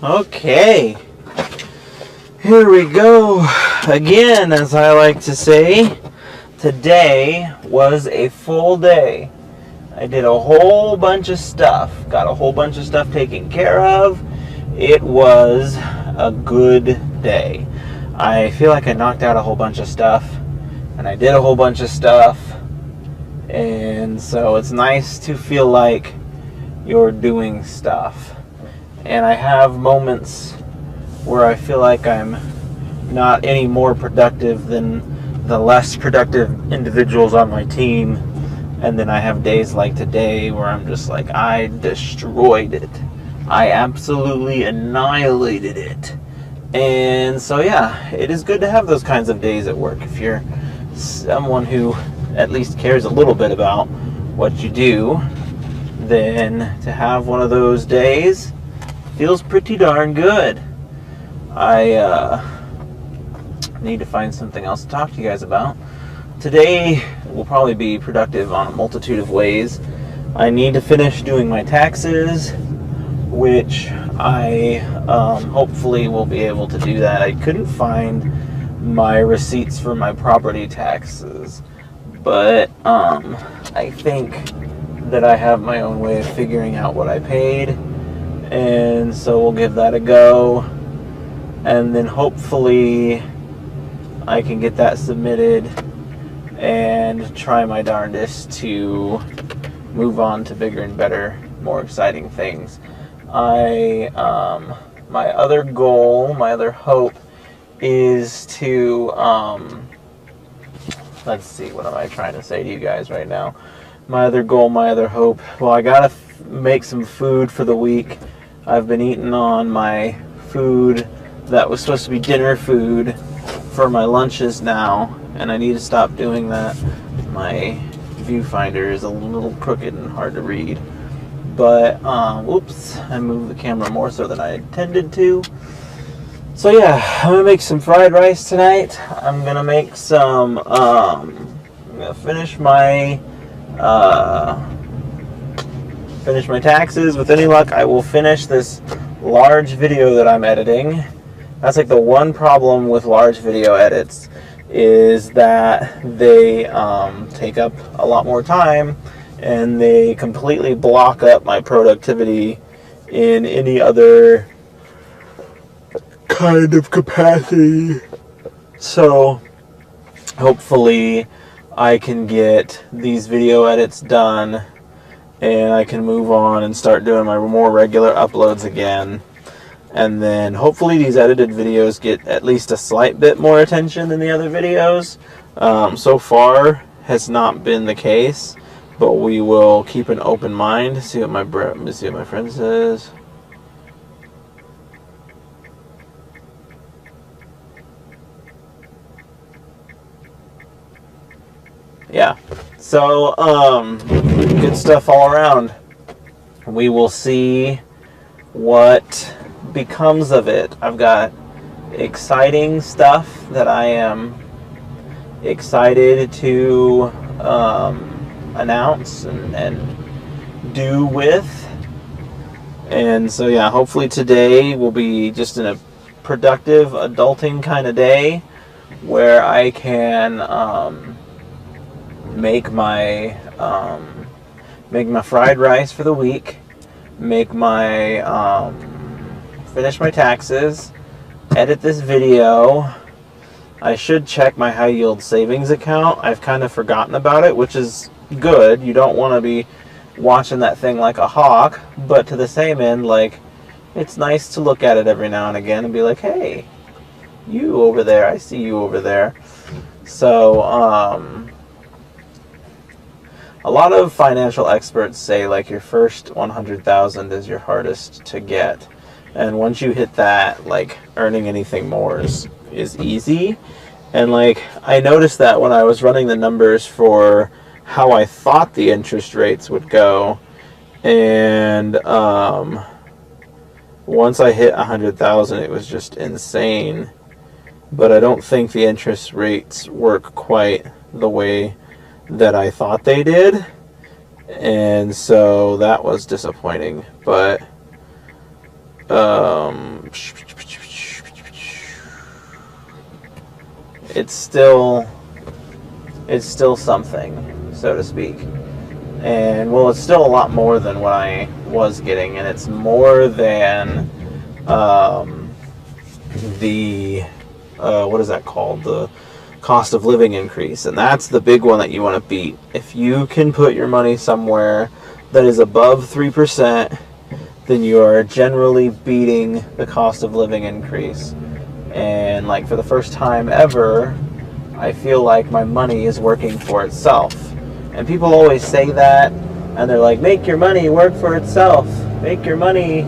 Okay, here we go again, as I like to say. Today was a full day. I did a whole bunch of stuff, got a whole bunch of stuff taken care of. It was a good day. I feel like I knocked out a whole bunch of stuff, and I did a whole bunch of stuff, and so it's nice to feel like you're doing stuff. And I have moments where I feel like I'm not any more productive than the less productive individuals on my team. And then I have days like today where I'm just like, I destroyed it. I absolutely annihilated it. And so yeah, it is good to have those kinds of days at work. If you're someone who at least cares a little bit about what you do, then to have one of those days feels pretty darn good. I need to find something else to talk to you guys about. Today will probably be productive on a multitude of ways. I need to finish doing my taxes, which I hopefully will be able to do that. I couldn't find my receipts for my property taxes, but I think that I have my own way of figuring out what I paid, and so we'll give that a go, and then hopefully I can get that submitted and try my darndest to move on to bigger and better, more exciting things. My other goal, my other hope is to, let's see, what am I trying to say to you guys right now? My other goal, my other hope, well, I gotta make some food for the week. I've been eating on my food that was supposed to be dinner food for my lunches now, and I need to stop doing that. My viewfinder is a little crooked and hard to read. But, oops, I moved the camera more so than I intended to. So yeah, I'm gonna make some fried rice tonight. I'm gonna make some, I'm gonna finish my taxes. With any luck, I will finish this large video that I'm editing. That's like the one problem with large video edits, is that they take up a lot more time, and they completely block up my productivity in any other kind of capacity. So hopefully I can get these video edits done, and I can move on and start doing my more regular uploads again. And then hopefully these edited videos get at least a slight bit more attention than the other videos. So far has not been the case, but we will keep an open mind. Let me see what my friend says. Yeah, so good stuff all around. We will see what becomes of it. I've got exciting stuff that I am excited to announce and do with. And so yeah, hopefully today will be just in a productive adulting kind of day where I can make my fried rice for the week, make my finish my taxes, edit this video. I should check my high yield savings account. I've kind of forgotten about it, which is good. You don't want to be watching that thing like a hawk, but to the same end, like, it's nice to look at it every now and again and be like, hey, you over there, I see you over there. So a lot of financial experts say like your first 100,000 is your hardest to get, and once you hit that, like, earning anything more is easy. And like, I noticed that when I was running the numbers for how I thought the interest rates would go, and once I hit 100,000, it was just insane. But I don't think the interest rates work quite the way that I thought they did, and so that was disappointing. But it's still something, so to speak. And well, it's still a lot more than what I was getting, and it's more than the what is that called? The cost of living increase, and that's the big one that you want to beat. If you can put your money somewhere that is above 3%, then you are generally beating the cost of living increase. And like for the first time ever, I feel like my money is working for itself. And people always say that, and they're like, make your money work for itself. Make your money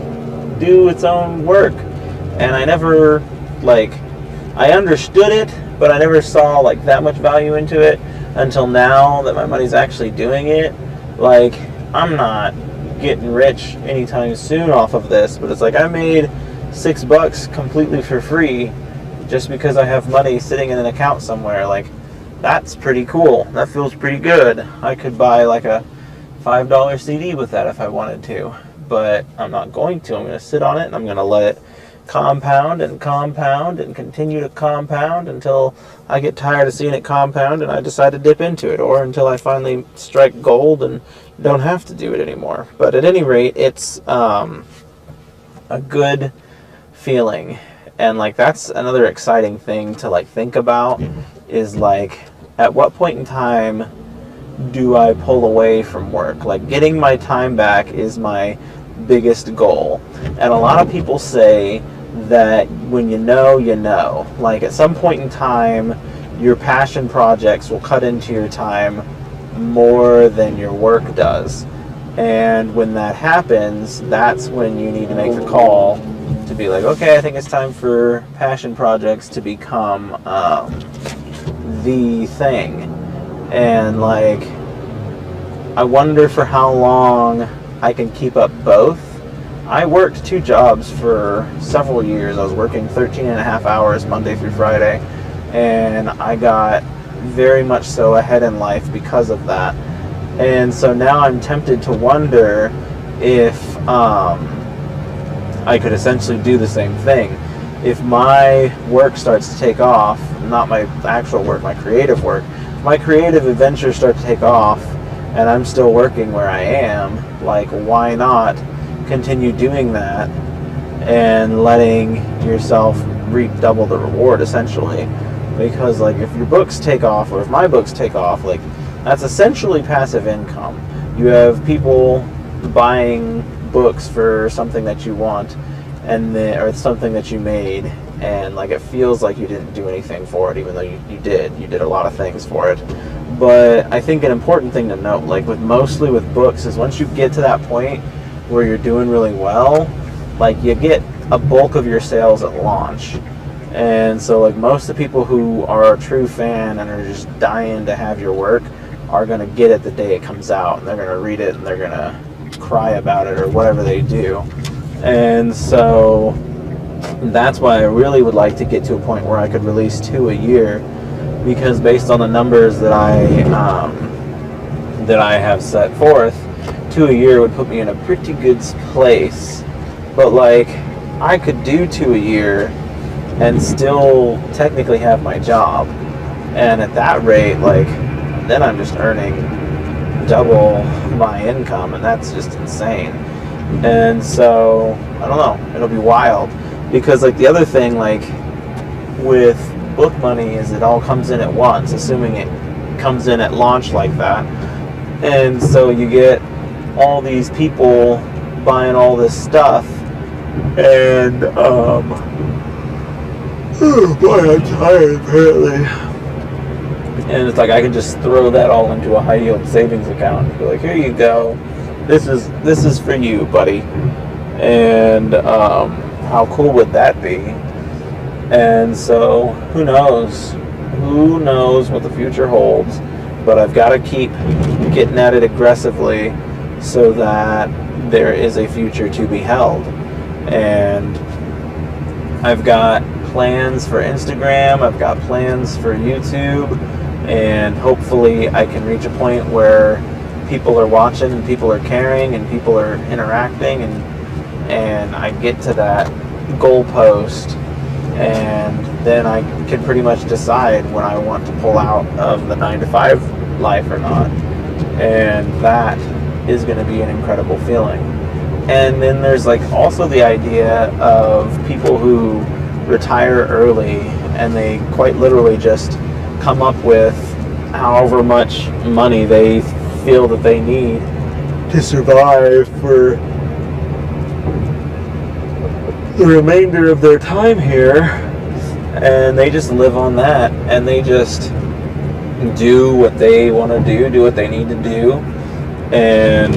do its own work. And I never, I understood it, but I never saw, that much value into it until now that my money's actually doing it. I'm not getting rich anytime soon off of this, but it's I made $6 completely for free just because I have money sitting in an account somewhere. That's pretty cool. That feels pretty good. I could buy a $5 CD with that if I wanted to, but I'm not going to. I'm going to sit on it and I'm going to let it compound and compound and continue to compound until I get tired of seeing it compound and I decide to dip into it, or until I finally strike gold and don't have to do it anymore. But at any rate, it's a good feeling. And that's another exciting thing to think about, is at what point in time do I pull away from work? Getting my time back is my biggest goal. And a lot of people say that when you know, you know. At some point in time, your passion projects will cut into your time more than your work does. And when that happens, that's when you need to make the call to be okay, I think it's time for passion projects to become the thing. And I wonder for how long I can keep up both. I worked 2 jobs for several years. I was working 13 and a half hours Monday through Friday, and I got very much so ahead in life because of that. And so now I'm tempted to wonder if I could essentially do the same thing. If my work starts to take off, not my actual work, my creative work, my creative adventures start to take off, and I'm still working where I am, why not continue doing that and letting yourself reap double the reward, essentially? Because if your books take off, or if my books take off, that's essentially passive income. You have people buying books for something that you want, or something that you made, and it feels like you didn't do anything for it, even though you did a lot of things for it. But I think an important thing to note, mostly with books, is once you get to that point where you're doing really well, you get a bulk of your sales at launch. And so most of the people who are a true fan and are just dying to have your work are going to get it the day it comes out, and they're going to read it and they're going to cry about it, or whatever they do. And so that's why I really would like to get to a point where I could release 2 a year, because based on the numbers that I have set forth, 2 a year would put me in a pretty good place. But I could do 2 a year and still technically have my job, and at that rate, then I'm just earning double my income, and that's just insane. And so I don't know, it'll be wild, because the other thing with book money is it all comes in at once, assuming it comes in at launch like that. And so you get all these people buying all this stuff, and boy, I'm tired apparently. And it's I can just throw that all into a high yield savings account and be here you go, this is for you, buddy. And how cool would that be? And so who knows what the future holds, but I've got to keep getting at it aggressively so that there is a future to be held. And I've got plans for Instagram, I've got plans for YouTube, and hopefully I can reach a point where people are watching and people are caring and people are interacting, and I get to that goalpost, and then I can pretty much decide when I want to pull out of the 9-to-5 life or not. And that is going to be an incredible feeling. And then there's like also the idea of people who retire early, and they quite literally just come up with however much money they feel that they need to survive for the remainder of their time here, and they just live on that, and they just do what they want to do what they need to do. And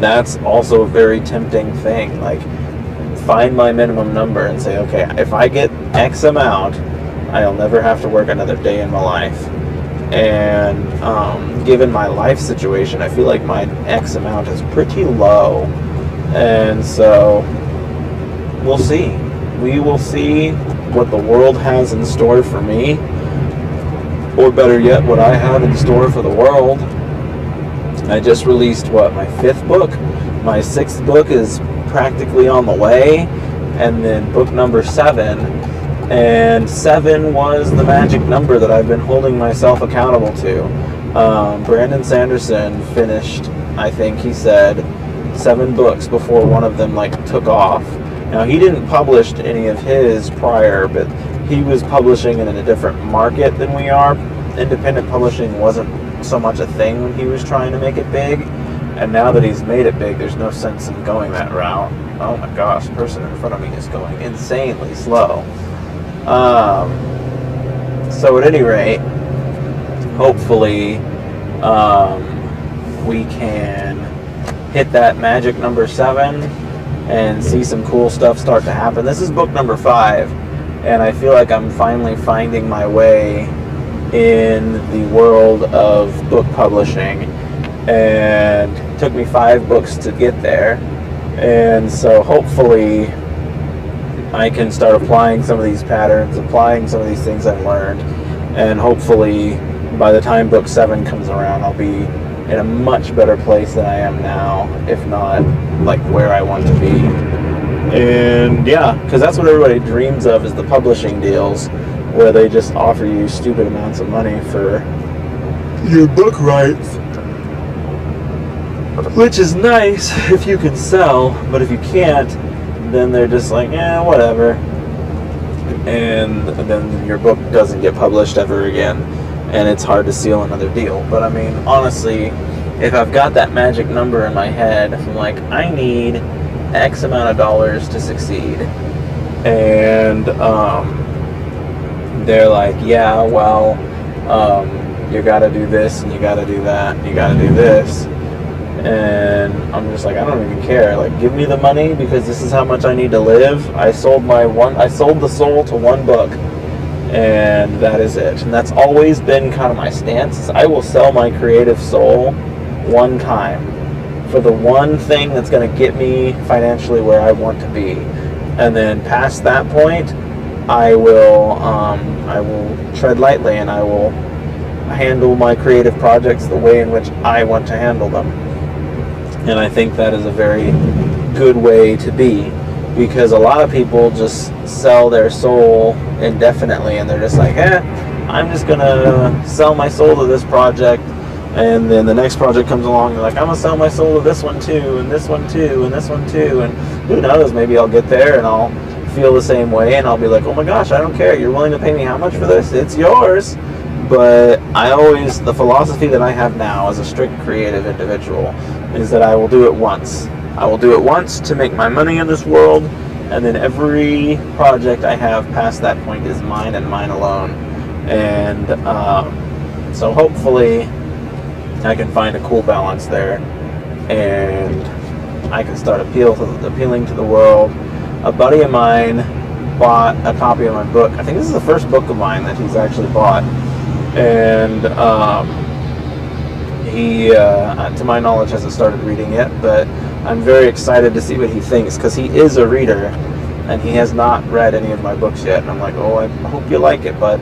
that's also a very tempting thing. Like, find my minimum number and say, okay, if I get X amount, I'll never have to work another day in my life. And given my life situation, I feel like my X amount is pretty low. And so we'll see. We will see what the world has in store for me, or better yet, what I have in store for the world. I just released, my 5th book? My 6th book is practically on the way, and then book number 7. And 7 was the magic number that I've been holding myself accountable to. Brandon Sanderson finished, I think he said, 7 books before one of them took off. Now, he didn't publish any of his prior, but he was publishing in a different market than we are. Independent publishing wasn't so much a thing when he was trying to make it big, and now that he's made it big, there's no sense in going that route. Oh my gosh, the person in front of me is going insanely slow. So at any rate, hopefully we can hit that magic number 7 and see some cool stuff start to happen. This is book number 5, and I feel like I'm finally finding my way in the world of book publishing, and it took me 5 books to get there. And so hopefully I can start applying some of these patterns, applying some of these things I've learned, and hopefully by the time book 7 comes around, I'll be in a much better place than I am now, if not where I want to be. And yeah, because that's what everybody dreams of, is the publishing deals, where they just offer you stupid amounts of money for your book rights, which is nice if you can sell, but if you can't, then they're just whatever, and then your book doesn't get published ever again, and it's hard to seal another deal. But I mean, honestly, if I've got that magic number in my head, I'm like, I need X amount of dollars to succeed, and they're like, yeah, well, you gotta do this, and you gotta do that, and you gotta do this. And I'm just like, I don't even care. Give me the money, because this is how much I need to live. I sold the soul to 1 book, and that is it. And that's always been kind of my stance, is I will sell my creative soul 1 time for the one thing that's going to get me financially where I want to be. And then past that point, I will tread lightly, and I will handle my creative projects the way in which I want to handle them. And I think that is a very good way to be, because a lot of people just sell their soul indefinitely, and they're just like, I'm just going to sell my soul to this project, and then the next project comes along, and they're like, I'm going to sell my soul to this one too, and this one too, and this one too, and who knows, maybe I'll get there and I'll feel the same way, and I'll be like, oh my gosh, I don't care, you're willing to pay me how much for this? It's yours. But the philosophy that I have now as a strict creative individual is that I will do it once. I will do it once to make my money in this world, and then every project I have past that point is mine and mine alone. And so hopefully I can find a cool balance there, and I can start appealing to the world. A buddy of mine bought a copy of my book. I think this is the first book of mine that he's actually bought. And he, to my knowledge, hasn't started reading yet, but I'm very excited to see what he thinks, because he is a reader, and he has not read any of my books yet. And I'm like, oh, I hope you like it, bud.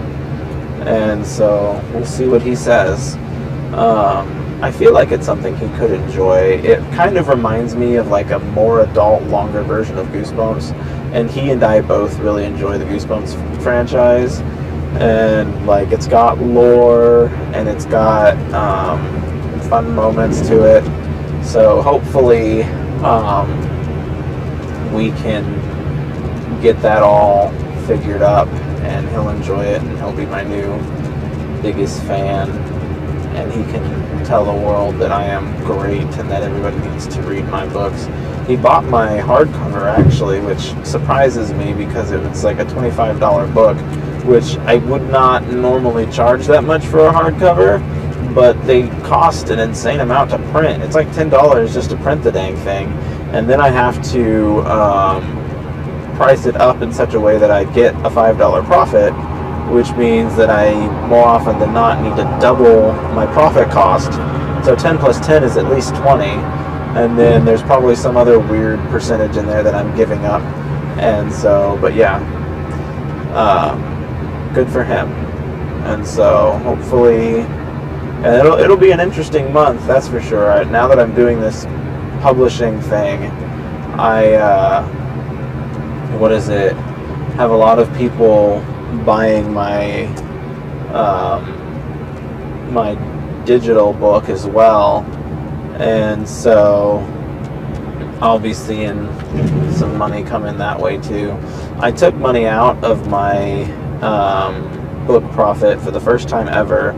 And so we'll see what he says. I feel like it's something he could enjoy. It kind of reminds me of like a more adult, longer version of Goosebumps, and he and I both really enjoy the Goosebumps franchise. And like, it's got lore and it's got fun moments to it. So hopefully we can get that all figured up, and he'll enjoy it, and he'll be my new biggest fan, and he can tell the world that I am great and that everybody needs to read my books. He bought my hardcover, actually, which surprises me because it was like a $25 book, which I would not normally charge that much for a hardcover, but they cost an insane amount to print. It's like $10 just to print the dang thing, and then I have to price it up in such a way that I get a $5 profit, which means that I more often than not need to double my profit cost. So 10 plus 10 is at least 20, and then there's probably some other weird percentage in there that I'm giving up. And so, but yeah, good for him. And so hopefully, and it'll be an interesting month, that's for sure. Now that I'm doing this publishing thing, I have a lot of people buying my my digital book as well, and so I'll be seeing some money come in that way too. I took money out of my book profit for the first time ever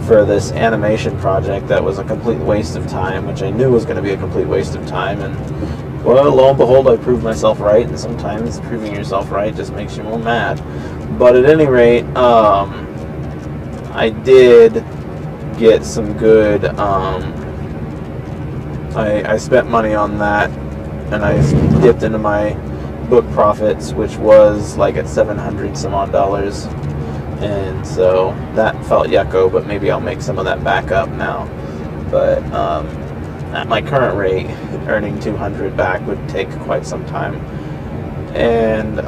for this animation project that was a complete waste of time, which I knew was going to be a complete waste of time, and well, lo and behold, I proved myself right, and sometimes proving yourself right just makes you more mad. But at any rate, I did get some good, I spent money on that, and I dipped into my book profits, which was like at $700 some odd, and so that felt yucko, but maybe I'll make some of that back up now. But at my current rate, earning $200 back would take quite some time. And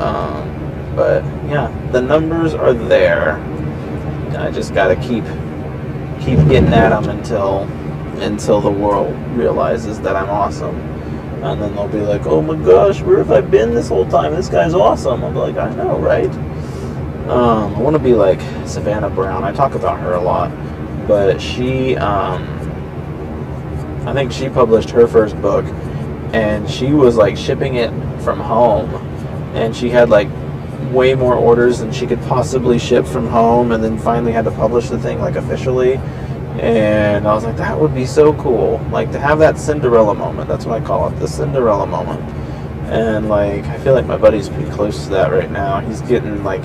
but yeah, the numbers are there. I just gotta keep getting at them until the world realizes that I'm awesome, and then they'll be like, "Oh my gosh, where have I been this whole time? This guy's awesome." I'll be like, "I know, right?" I want to be like Savannah Brown. I talk about her a lot, but she, I think she published her first book, and she was like shipping it from home, and she had like way more orders than she could possibly ship from home, and then finally had to publish the thing like officially. And I was like, that would be so cool, like to have that Cinderella moment. That's what I call it, the Cinderella moment. And like, I feel like my buddy's pretty close to that right now. He's getting like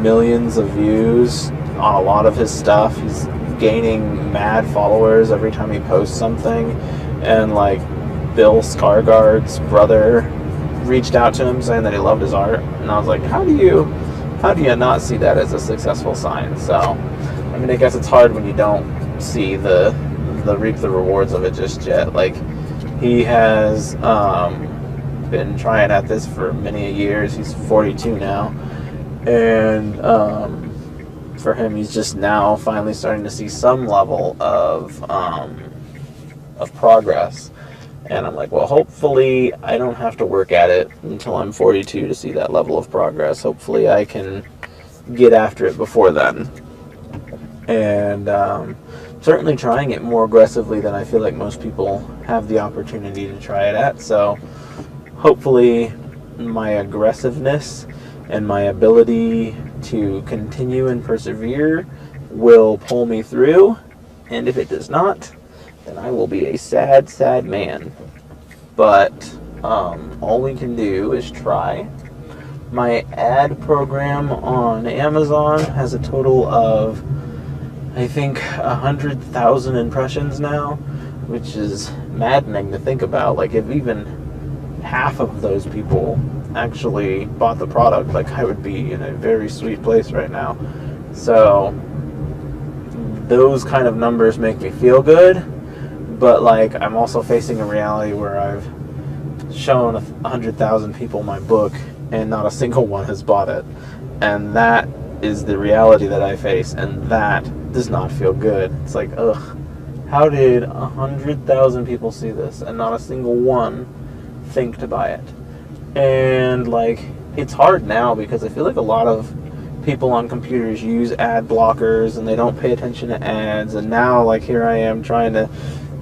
millions of views on a lot of his stuff. He's gaining mad followers every time he posts something. And like, Bill Skarsgård's brother reached out to him saying that he loved his art, and I was like, how do you not see that as a successful sign? So I mean, I guess it's hard when you don't see the reap the rewards of it just yet. Like, he has been trying at this for many years. He's 42 now, and for him, he's just now finally starting to see some level of progress. And I'm like, well, hopefully I don't have to work at it until I'm 42 to see that level of progress. Hopefully I can get after it before then. And certainly trying it more aggressively than I feel like most people have the opportunity to try it at. So hopefully my aggressiveness and my ability to continue and persevere will pull me through. And if it does not, then I will be a sad, sad man. But all we can do is try. My ad program on Amazon has a total of, I think, 100,000 impressions now, which is maddening to think about. Like, if even half of those people actually bought the product, like, I would be in a very sweet place right now. So those kind of numbers make me feel good. But like, I'm also facing a reality where I've shown 100,000 people my book and not a single one has bought it. And that is the reality that I face, and that does not feel good. It's like, ugh, How did 100,000 people see this and not a single one think to buy it? And like, it's hard now because I feel like a lot of people on computers use ad blockers and they don't pay attention to ads. And now, like, here I am trying to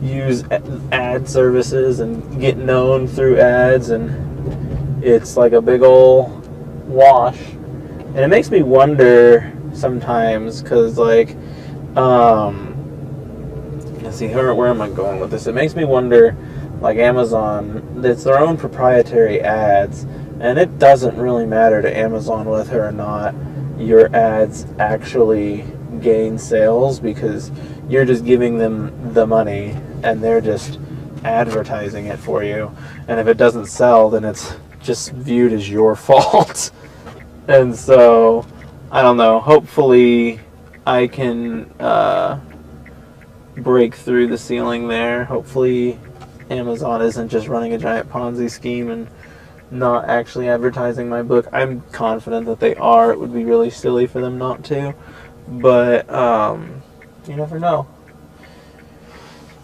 use ad services and get known through ads, and it's like a big old wash. And it makes me wonder sometimes, because like, let's see, where am I going with this? It makes me wonder, like Amazon, it's their own proprietary ads, and it doesn't really matter to Amazon whether or not your ads actually gain sales, because you're just giving them the money and they're just advertising it for you. And if it doesn't sell, then it's just viewed as your fault. And so, I don't know, hopefully I can break through the ceiling there. Hopefully Amazon isn't just running a giant Ponzi scheme and not actually advertising my book. I'm confident that they are. It would be really silly for them not to. But you never know.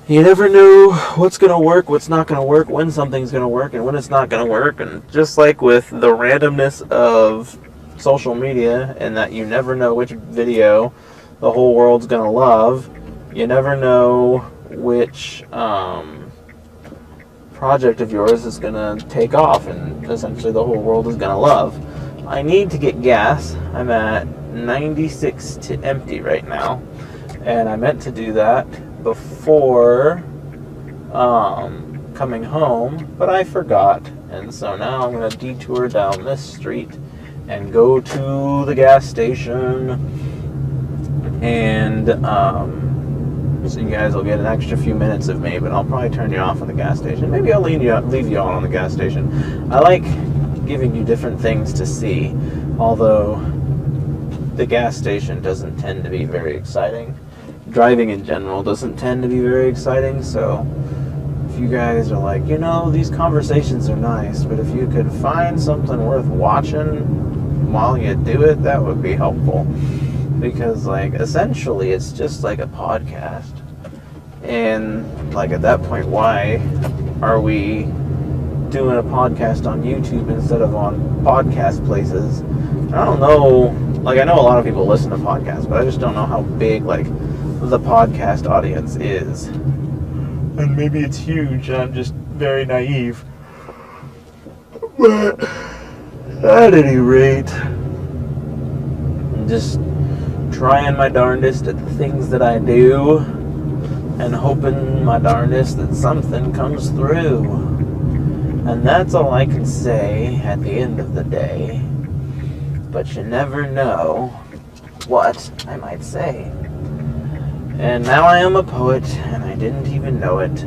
You never know what's going to work, what's not going to work, when something's going to work, and when it's not going to work. And just like with the randomness of social media, and that you never know which video the whole world's going to love, you never know which project of yours is going to take off and essentially the whole world is going to love. I need to get gas. I'm at 96 to empty right now, and I meant to do that before coming home, but I forgot, and so now I'm going to detour down this street and go to the gas station, and so you guys will get an extra few minutes of me, but I'll probably turn you off at the gas station. Maybe I'll leave you on the gas station. I like giving you different things to see, although the gas station doesn't tend to be very exciting. Driving in general doesn't tend to be very exciting, so if you guys are like, you know, these conversations are nice, but if you could find something worth watching while you do it, that would be helpful. Because, like, essentially it's just like a podcast. And, like, at that point, why are we doing a podcast on YouTube instead of on podcast places? I don't know, like, I know a lot of people listen to podcasts, but I just don't know how big, like, the podcast audience is. And maybe it's huge, and I'm just very naive. But at any rate, I'm just trying my darndest at the things that I do, and hoping my darndest that something comes through. And that's all I can say at the end of the day. But you never know what I might say. And now I am a poet, and I didn't even know it.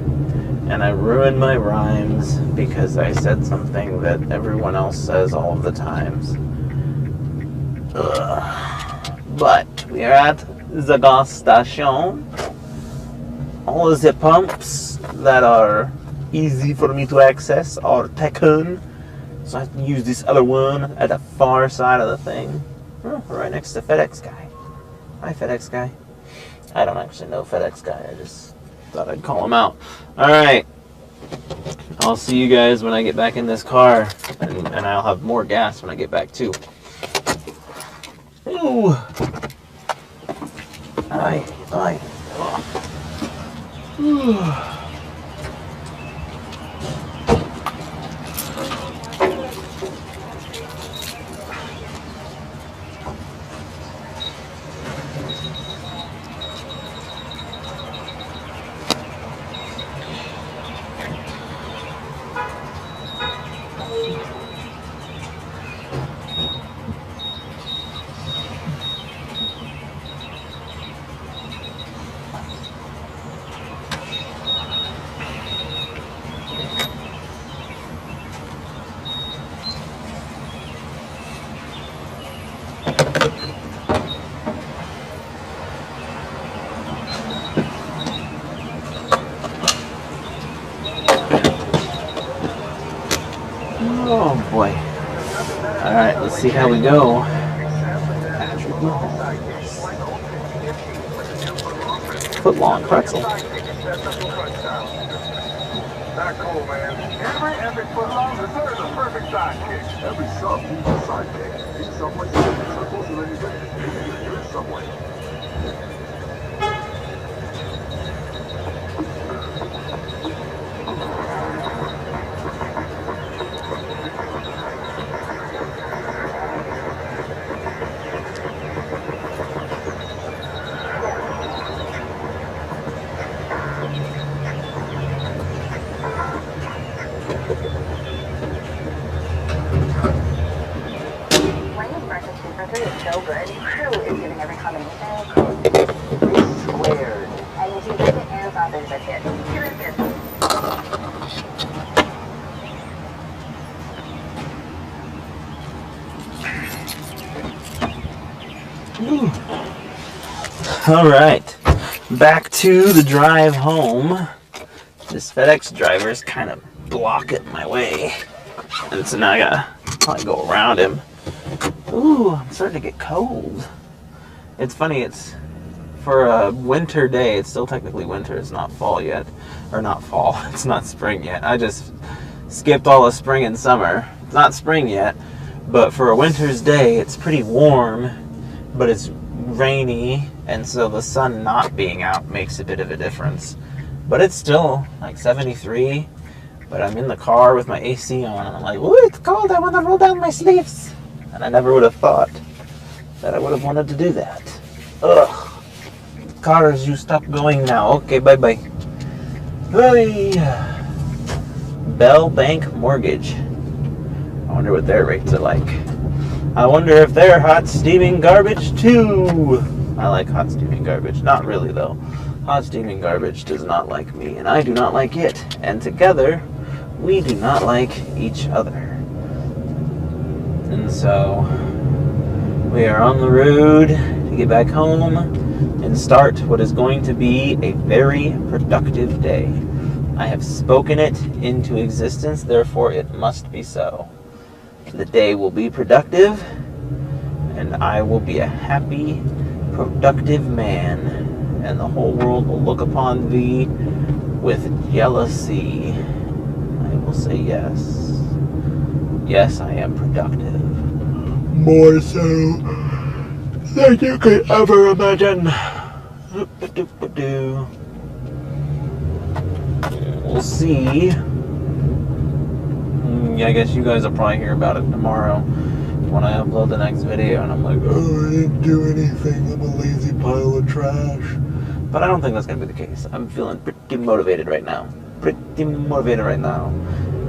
And I ruined my rhymes because I said something that everyone else says all of the times. Ugh. But we are at the gas station. All of the pumps that are easy for me to access are taken. So I have to use this other one at the far side of the thing. Oh, right next to FedEx guy. Hi, FedEx guy. I don't actually know FedEx guy. I just thought I'd call him out. Alright. I'll see you guys when I get back in this car. And I'll have more gas when I get back too. Ooh. Aye. Ooh. Oh boy. Alright, let's see how we go. Patrick Mahomes. foot-long pretzel. Not cool, man. Every foot long deserves a perfect sidekick. Every sub needs a sidekick. Each Subway sandwich are closer than you think. Maybe a good Subway. Is so good. Crew is giving every combination squared. And you can get it and sausage with it. Here it is. All right, back to the drive home. This FedEx driver is kind of blocking my way, and so now I gotta probably go around him. Ooh, I'm starting to get cold. It's funny, it's for a winter day, it's still technically winter, it's not fall yet. Or not fall, it's not spring yet. I just skipped all of spring and summer. It's not spring yet, but for a winter's day, it's pretty warm, but it's rainy, and so the sun not being out makes a bit of a difference. But it's still like 73, but I'm in the car with my AC on, and I'm like, ooh, it's cold, I want to roll down my sleeves. And I never would have thought that I would have wanted to do that. Ugh. Cars, you stop going now. Okay, bye-bye. Hey. Bell Bank Mortgage. I wonder what their rates are like. I wonder if they're hot steaming garbage too. I like hot steaming garbage. Not really though. Hot steaming garbage does not like me, and I do not like it. And together, we do not like each other. And so, we are on the road to get back home and start what is going to be a very productive day. I have spoken it into existence, therefore it must be so. The day will be productive, and I will be a happy, productive man, and the whole world will look upon thee with jealousy. I will say yes. Yes, I am productive. More so than you could ever imagine. We'll see. Yeah, I guess you guys will probably hear about it tomorrow when I upload the next video, and I'm like, oh, I didn't do anything. I'm a lazy pile of trash. But I don't think that's going to be the case. I'm feeling pretty motivated right now.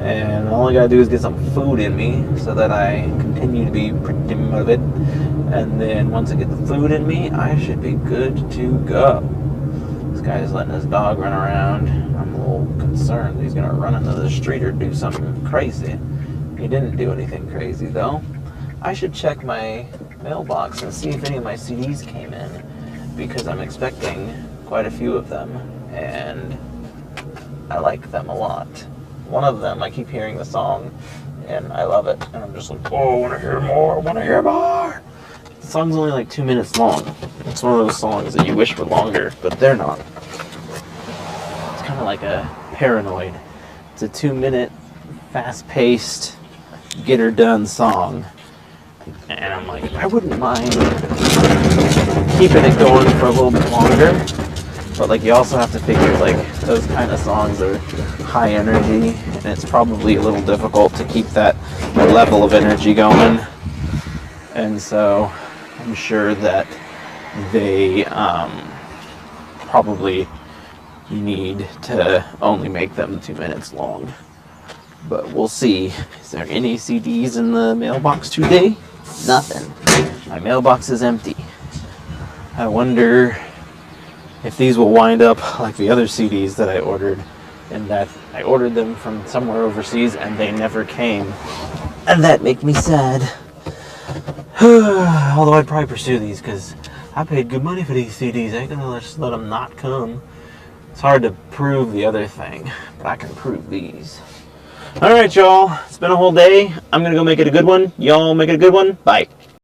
And all I gotta do is get some food in me so that I continue to be pretty motivated. And then once I get the food in me, I should be good to go. This guy's letting his dog run around. I'm a little concerned he's gonna run into the street or do something crazy. He didn't do anything crazy though. I should check my mailbox and see if any of my CDs came in, because I'm expecting quite a few of them, and I like them a lot. One of them, I keep hearing the song, and I love it. And I'm just like, oh, I want to hear more, I want to hear more. The song's only like 2 minutes long. It's one of those songs that you wish were longer, but they're not. It's kind of like a Paranoid. It's a 2-minute, fast-paced, get-her-done song. And I'm like, I wouldn't mind keeping it going for a little bit longer. But like, you also have to figure, like, those kind of songs are high energy, and it's probably a little difficult to keep that level of energy going. And so I'm sure that they probably need to only make them 2 minutes long. But we'll see. Is there any CDs in the mailbox today? Nothing. My mailbox is empty. I wonder if these will wind up like the other CDs that I ordered, and that I ordered them from somewhere overseas and they never came. And that makes me sad. Although I'd probably pursue these because I paid good money for these CDs. I ain't gonna just let them not come. It's hard to prove the other thing, but I can prove these. Alright, y'all. It's been a whole day. I'm gonna go make it a good one. Y'all make it a good one. Bye.